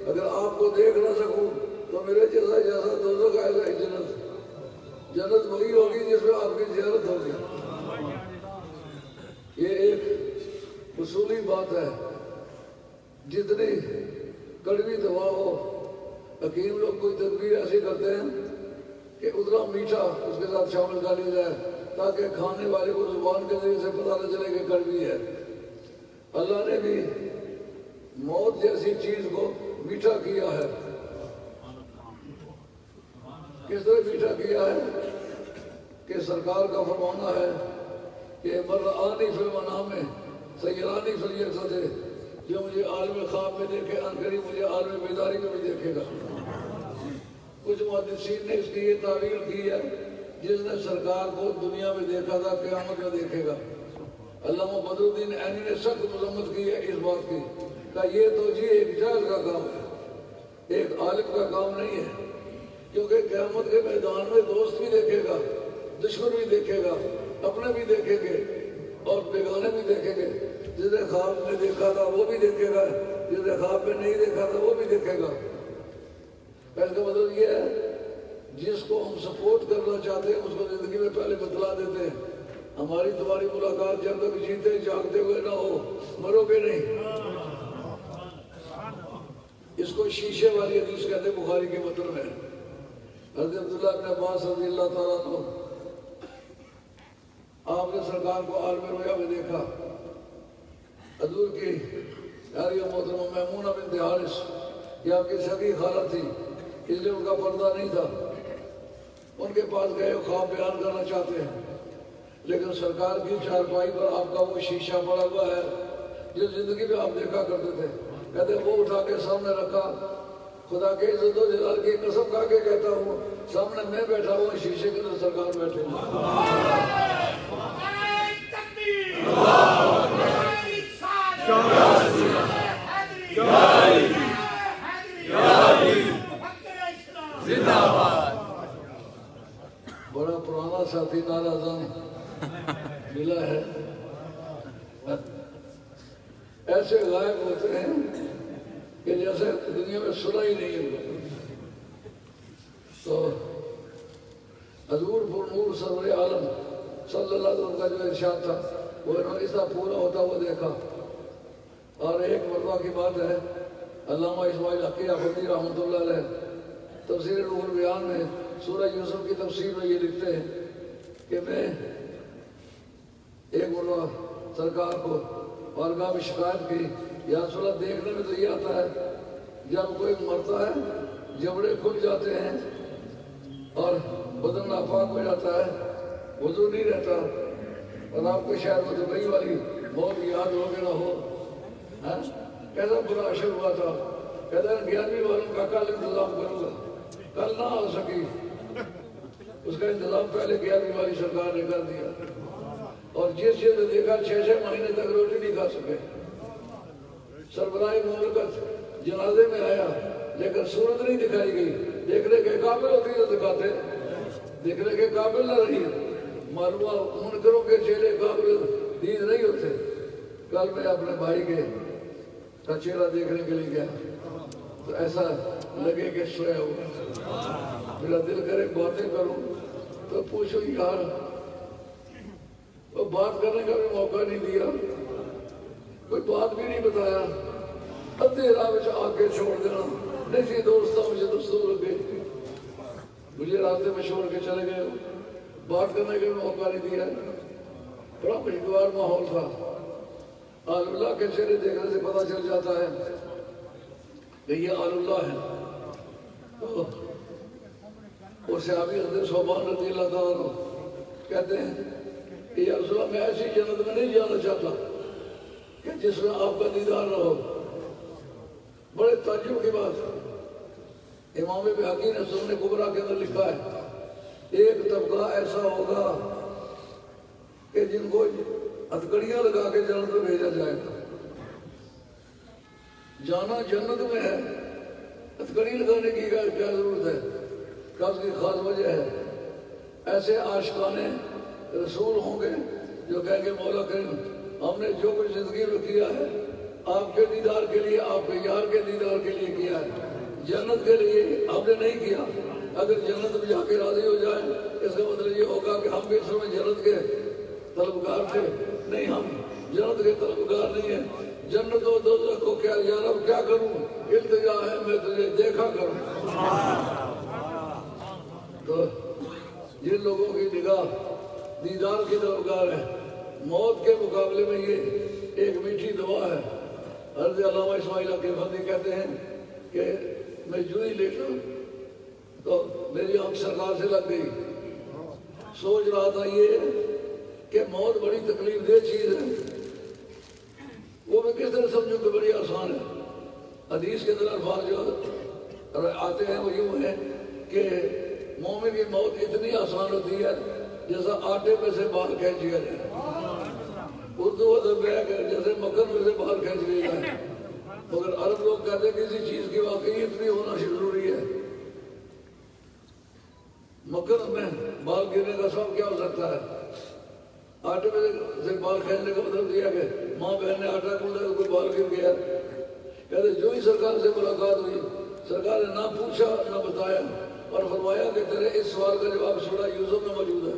اگر آپ کو دیکھ نہ سکوں تو میرے جیسا دوزخ آئے گا جنت وہی ہوگی جس میں آپ کی زیارت ہوگی۔ یہ ایک اصولی بات ہے، جتنی کڑوی دوا ہو، حکیم لوگ کوئی تدبیر ایسی کرتے ہیں کہ اتنا میٹھا اس کے ساتھ شامل کر لیا جائے تاکہ کھانے والے کو زبان کے ذریعے سے پتہ نہ چلے کہ کڑوی ہے۔ اللہ نے بھی موت جیسی چیز کو میٹھا کیا ہے۔ کس طرح میٹھا کیا ہے کہ سرکار کا فرمانا ہے کہ مرآنی فی المنام سیرانی فی الیقظۃ، جو مجھے عالم خواب میں دیکھے عنقریب مجھے عالم بیداری میں بھی دیکھے گا۔ کچھ محدثین نے اس کی یہ تعویل کی ہے جس نے سرکار کو دنیا میں دیکھا تھا قیامت میں دیکھے گا۔ علامہ بدر الدین عینی نے سخت مذمت کی ہے اس بات کی، کہ یہ تو جی ایک جاہل کا کام ہے، ایک عالم کا کام نہیں ہے، کیونکہ قیامت کے میدان میں دوست بھی دیکھے گا، دشمن بھی دیکھے گا، اپنے بھی دیکھیں گے اور بیگانے بھی دیکھیں گے۔ جس نے خواب میں دیکھا تھا وہ بھی دیکھے گا، جس نے خواب میں نہیں دیکھا تھا وہ بھی دیکھے گا۔ اس کا مطلب یہ ہے جس کو ہم سپورٹ کرنا چاہتے ہیں اس کو زندگی میں پہلے بتلا دیتے ہیں، ہماری تمہاری ملاقات جب تک جیتے جاگتے ہوئے نہ ہو مرو گے نہیں۔ اس کو شیشے والی حدیث کہتے ہیں بخاری کے متن میں۔ حضرت عبداللہ بن عباس رضی اللہ تعالیٰ عنہ، آپ نے سرکار کو عالم رویا میں دیکھا۔ حضور کی پیاری محترمہ میمونہ بنت حارث، یہ آپ کی سگی خالہ تھی، اس لیے ان کا پردہ نہیں تھا، ان کے پاس گئے خواب بیان کرنا چاہتے ہیں۔ لیکن سرکار کی چارپائی پر آپ کا وہ شیشہ پڑا ہوا ہے جو زندگی میں آپ دیکھا کرتے تھے. کہتے وہ اٹھا کے سامنے رکھا. خدا کے عزت و جلال کی قسم کھا کے کہتا ہوں سامنے میں بیٹھا ہوں شیشے کے اندر سرکار بیٹھے ہیں. بڑا پرانا ساتھی نعرہ زن ملا ہے. ایسے غائب ہوتے ہیں کہ جیسے دنیا میں سنا ہی نہیں ہے. تو حضور پر نور سرور عالم صلی اللہ علیہ وسلم کا جو ارشاد تھا وہ انہوں نے اس طرح پورا ہوتا ہوا دیکھا. اور ایک مرتبہ کی بات ہے علامہ اسماعیل حقی آفندی رحمۃ اللہ علیہ تفسیر روح البیان میں سورہ یوسف کی تفسیر میں یہ لکھتے ہیں کہ میں ایک مرتبہ سرکار کو بارگاہ میں شکایت کی یا رسول اللہ دیکھنے میں تو یہ آتا ہے جب کوئی مرتا ہے جبڑے کھل جاتے ہیں اور بدن ناپاک ہو جاتا ہے وضو نہیں رہتا اور آپ کو شاید وہ دبئی والی موت یاد ہو کے نہ ہو. کیسا برا اشر ہوا تھا. کہتا ہے 11ویں والوں کا کل انتظام کروں گا. کل نہ آ سکی اس کا انتظام پہلے 11ویں والی سرکار نے کر دیا. اور جس چیز نے دیکھا 6 مہینے تک روٹی نہیں کھا سکے. سربراہ مملکت جنازے میں آیا لیکن صورت نہیں دکھائی گئی. دیکھنے کے قابل ہوتی تو دکھاتے, دیکھنے کے قابل نہ رہی. معلوم منکروں کے چہرے قابل دید نہیں ہوتے. کل میں اپنے بھائی کا چہرہ دیکھنے کے لیے گیا تو ایسا لگے کہ سویا ہوا. میرا دل کرے باتیں کروں تو پوچھو یار وہ بات کرنے کا بھی موقع نہیں دیا, کوئی بات بھی نہیں بتایا. ادھے راہ میں آ کے چھوڑ دینا. نہیں تھی دوستوں مجھے دستور لگے مجھے راستے میں چھوڑ کے چلے گئے. بات کرنے کا بھی موقع نہیں دیا. بڑا خوشگوار ماحول تھا. آل اللہ کے چہرے دیکھنے سے پتہ چل جاتا ہے کہ یہ آل اللہ ہے. تو وہ صحابی حضرت صوبان رضی اللہ تعالیٰ کہتے ہیں کہ یا رسول اللہ میں ایسی جنت میں نہیں جانا چاہتا کہ جس میں آپ کا دیدار نہ ہو. بڑے تعجب کی بات امام بہقی نے سنن کبریٰ کے اندر لکھا ہے ایک طبقہ ایسا ہوگا کہ جن کو ہتھکڑیاں لگا کے جنت میں بھیجا جائے گا. جانا جنت میں ہے, ہتھکڑی لگانے کی کیا ضرورت ہے؟ کیا اس کی خاص وجہ ہے؟ ایسے عاشقان رسول ہوں گے جو کہیں گے مولا کریم ہم نے جو کچھ زندگی میں کیا ہے آپ کے دیدار کے لیے, آپ کے یار کے دیدار کے لیے کیا ہے, جنت کے لیے ہم نے نہیں کیا. اگر جنت میں جا کے راضی ہو جائیں اس کا مطلب یہ ہوگا کہ ہم بھی اس میں جنت کے طلبگار تھے. نہیں, ہم جنت کے طلبگار نہیں ہیں. جنت و دوزخ کو کیا یا رب کیا کروں, التجا ہے میں تجھے دیکھا کروں. تو جن لوگوں کی نگاہ دیدار کی طلبگار ہے موت کے مقابلے میں یہ ایک میٹھی دعا ہے. حضرت علامہ اسماعیل حقی آفندی کہتے ہیں کہ میں جو ہی لیٹا تو میری آنکھ سرکار سے لگ گئی. سوچ رہا تھا یہ کہ موت بڑی تکلیف دہ چیز ہے, وہ میں کس طرح سمجھوں کہ بڑی آسان ہے. حدیث کے اندر الفاظ جو آتے ہیں وہ یوں ہیں کہ مومن کی موت اتنی آسان ہوتی ہے جیسا آٹے میں سے باہر کھینچ لیا جائے. اردو ادب میں جیسے مکھن میں سے باہر کھینچ لیا جائے. مگر عرب لوگ کہتے ہیں کسی چیز کی واقعیت بھی ہونا ضروری ہے. مکھن میں بال گرنے کا سبب کیا ہو سکتا ہے؟ آٹے میں سے بال کھینچنے کا مطلب یہ کہ ماں بہن نے آٹا کھولا تو کوئی بال گر گیا. کہتے جو ہی سرکار سے ملاقات ہوئی سرکار نے نہ پوچھا نہ بتایا اور فرمایا کہ تیرے اس سوال کا جواب سورہ یوسف میں موجود ہے.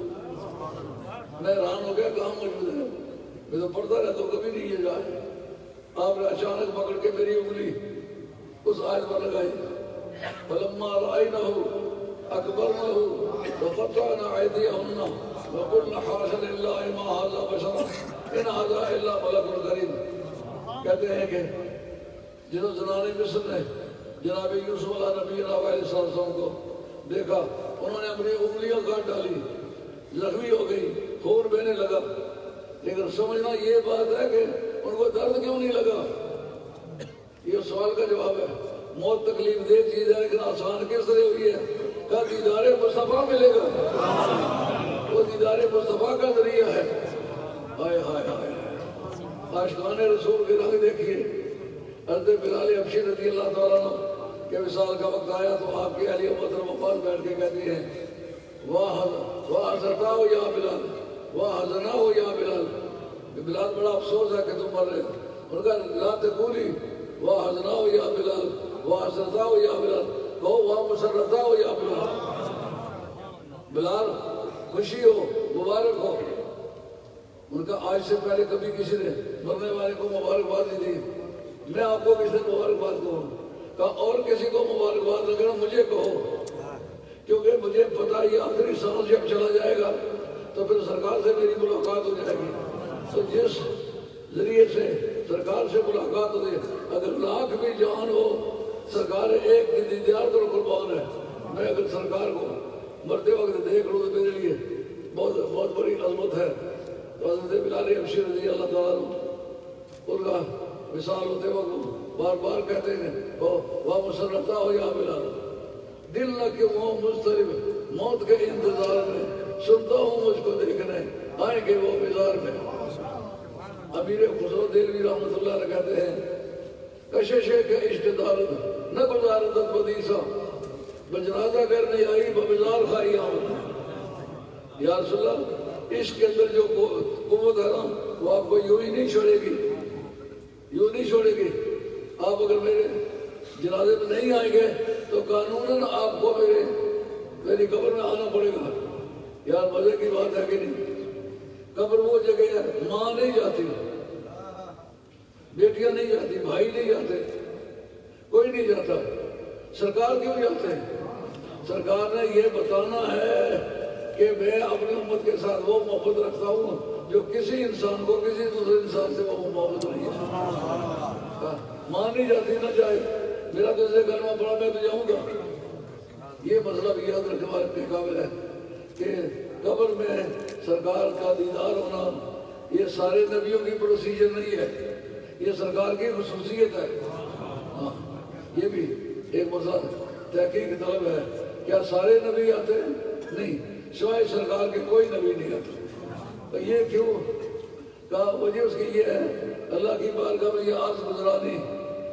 میں حیران ہو گیا کہاں موجود ہے, میں تو پڑھتا رہتا ہوں کبھی نہیں یہ جائے. آپ نے اچانک پکڑ کے میری انگلی اس آیت پر لگائی. فلما رأينه أكبرنه وقطعنا أيديهن وقلنا حاشا لله ما هذا بشرا إن هذا إلا ملك كريم. کہتے ہیں کہ جنہوں زنان مصر نے جناب یوسف علیہ نبی علیہ السلام کو دیکھا انہوں نے اپنی انگلیاں کاٹ ڈالی, زخمی ہو گئی. خون بہنے لگا، لیکن سمجھنا یہ بات ہے کہ ان کو درد کیوں نہیں لگا؟ یہ سوال کا جواب ہے۔ موت تکلیف دہ چیز ہے لیکن آسان کس طرح ہوئی ہے؟ کیا دیدار مصطفیٰ ملے گا؟ وہ دیدار مصطفیٰ کا ذریعہ ہے۔ ہائے ہائے ہائے عاشقان رسول کے رنگ دیکھیے۔ حضرت بلال حبشی رضی اللہ تعالیٰ عنہ کہ وصال کا وقت آیا تو آپ کی اہلیہ محترمہ پاس بیٹھ کے کہتی ہیں واہ حضرتا ہو یا بلال، واہ حضنا ہو یا بلال، بلال بڑا افسوس ہے کہ تم مر رہے۔ ان کا لا تقولی واہ حضنا ہو یا بلال، واہ حضرتا ہو یا بلال، کہو واہ مسرتا ہو یا بلال۔ بلال خوشی ہو، مبارک ہو۔ ان کا آج سے پہلے کبھی کسی نے مرنے والے کو مبارکباد نہیں دی، میں آپ کو کس نے مبارکباد کہوں؟ کہا اور کسی کو مبارکباد لگنا مجھے کہو، کیونکہ مجھے پتا یہ آخری سانس جب چلا جائے گا تو پھر سرکار سے میری ملاقات ہو جائے گی۔ تو جس ذریعے سے سرکار سے ملاقات ہو جائے، اگر لاکھ بھی جان ہو، سرکار ایک دیدار تو قربان ہے۔ میں اگر سرکار کو مرتے وقت دیکھ لوں تو میرے لیے بہت بڑی عظمت ہے۔ تو حضرت بلال حبشی رضی اللہ تعالیٰ عنہ ان کا وصال ہوتے وقت بار بار کہتے ہیں واہ مسرتا ہو یا بلال، دل نہ کہ وہ مضطرب موت کے انتظار میں، سنتا ہوں مجھ کو دیکھنے آئیں گے وہ مزار میں۔ امیر خسرو دہلوی رحمۃ اللہ علیہ کہتے ہیں کشش کے عشق دارد نہ گزارت بدیسا، بجنازہ کرنے آئی بمزار خائی آمد۔ یا رسول اللہ، عشق کے اندر جو قوت ہے نا وہ آپ کو یوں ہی نہیں چھوڑے گی، یوں نہیں چھوڑے گی۔ آپ اگر میرے جنازے میں نہیں آئیں گے تو قانوناً آپ کو میری قبر میں آنا پڑے گا۔ یار مزے کی بات ہے کہ نہیں؟ قبر وہ جگہ ہے، ماں نہیں جاتی، بیٹیاں نہیں جاتی، بھائی نہیں جاتے، کوئی نہیں جاتا۔ سرکار کیوں جاتے ہیں؟ سرکار نے یہ بتانا ہے کہ میں اپنی امت کے ساتھ وہ محبت رکھتا ہوں جو کسی انسان کو کسی دوسرے انسان سے وہ محبت نہیں ہے۔ ماں نہیں جاتی نہ جائے، میرا تو اسے کلمہ پڑا میں تو جاؤں گا۔ یہ مطلب یاد رکھنے کے قابل ہے کہ قبر میں سرکار کا دیدار ہونا یہ سارے نبیوں کی پروسیجر نہیں ہے، یہ سرکار کی خصوصیت ہے۔ ہاں یہ بھی ایک مسئلہ تحقیق طلب ہے، کیا سارے نبی آتے ہیں؟ نہیں، سوائے سرکار کے کوئی نبی نہیں آتا۔ تو یہ کیوں؟ کہا وجہ اس کی یہ ہے اللہ کی بارگاہ میں یہ عرض گزرانی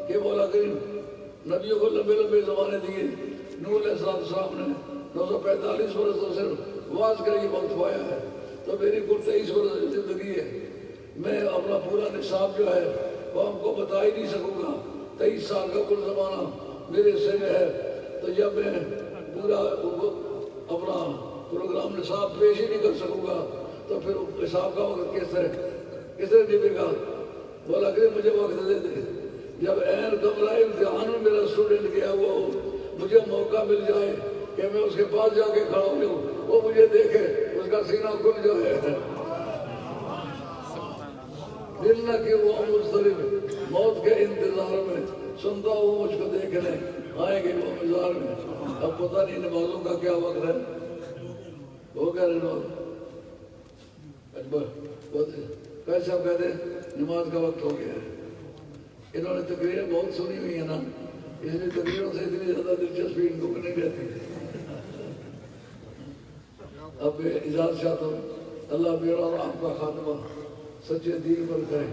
کہ مولا کریم نبیوں کو لمبے لمبے زمانے دیے، نوح علیہ السلام نے 945 برس تو صرف واز کر یہ وقت پایا ہے، تو میری کل 23 برس زندگی ہے، میں اپنا پورا نصاب جو ہے وہ ہم کو بتا ہی نہیں سکوں گا۔ 23 سال کا کل زمانہ میرے حصے میں ہے، تو جب میں پورا اپنا پروگرام نصاب پیش ہی نہیں کر سکوں گا تو پھر نصاب کا وقت کس طرح نبھے گا؟ بولا کہ مجھے وقت دے دے، جب عین کمرہ امتحان میں میرا اسٹوڈنٹ گیا ہوا ہو، مجھے موقع مل جائے کہ میں اس کے پاس جا کے کھڑا ہو جاؤں، وہ مجھے دیکھے، اس کا سینہ کھل جو ہے، دل نہ کہ وہ مضطرب موت کے انتظار میں، سنتا ہوں مجھ کو دیکھنے آئیں گے وہ مزار میں۔ اب پتہ نہیں نمازوں کا کیا وقت ہے، وہ کہہ رہے نماز کیسے آپ کہتے ہیں نماز کا وقت ہو گیا ہے۔ انہوں نے تقریریں بہت سنی ہوئی ہیں نا، اس لیے تقریروں سے اتنی زیادہ دلچسپی ان کو نہیں رہتی۔ اب میں اجازت چاہتا ہوں، اللہ میرا اور آپ کا خاتمہ سچے دین پر کرے۔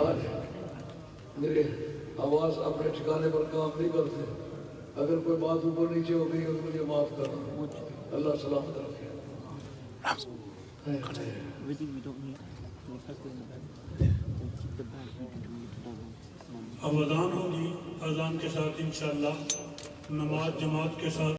آج میرے آواز اپنے ٹھکانے پر کام نہیں کرتے، اگر کوئی بات اوپر نیچے ہو گئی تو مجھے معاف کرنا، اللہ سلامت رکھے۔ اب اذان ہوگی، اذان کے ساتھ انشاءاللہ نماز جماعت کے ساتھ